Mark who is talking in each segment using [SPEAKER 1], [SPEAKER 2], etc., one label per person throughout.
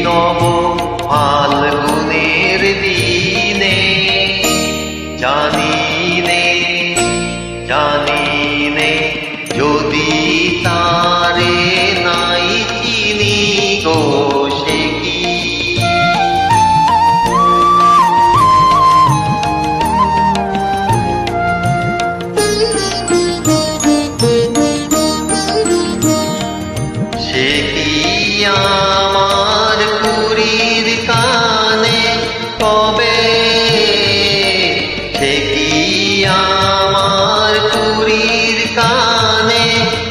[SPEAKER 1] নব ফাল্গুনের দিনে জানি নে যদি তারে নাই চিনি গো সে কি সে কি আমার পুরীর কানে কবে সে কি আমার পুরীর কানে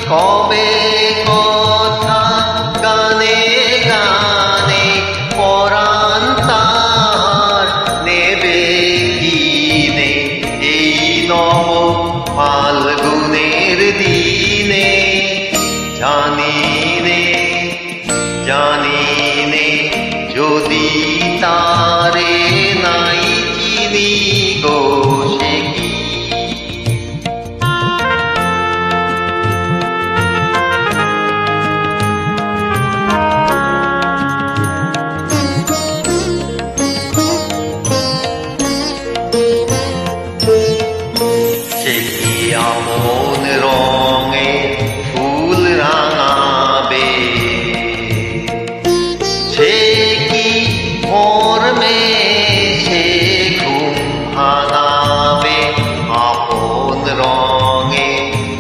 [SPEAKER 1] কবে কথা গানে গানে পরাণ তার নেবে কিনে এই নব ফাল্গুনের দিনে জানি নে যদি তারে নাই চিনি গো সে কি সে কি আমন রঙে ফুল রাঙাবে সে কি মর্মে সে ঘুম ভাঙাবে আপন রঙে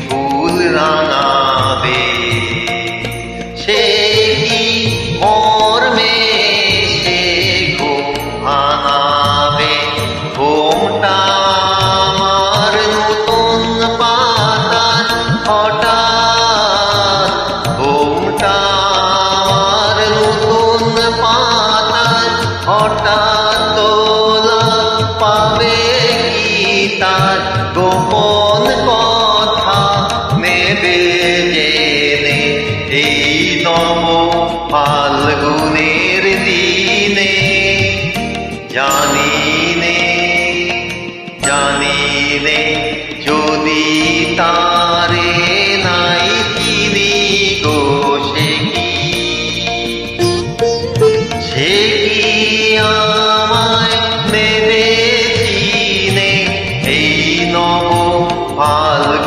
[SPEAKER 1] ফুল রাঙাবে সে কি মর্মে সে ঘুম ভাঙাবে ঘুমটা আমার নতুন পাতার হঠাৎ ঘুমটা হঠাৎ তোলা পাবে কি তার গোপন কথা নেবে জেনে এই নব ফাল্গুনের দিনে জানি নে যদি তারে নাই চিনি গো সে কি সে কি আমায় নেবে চিনে এই নব ফাল্গুনের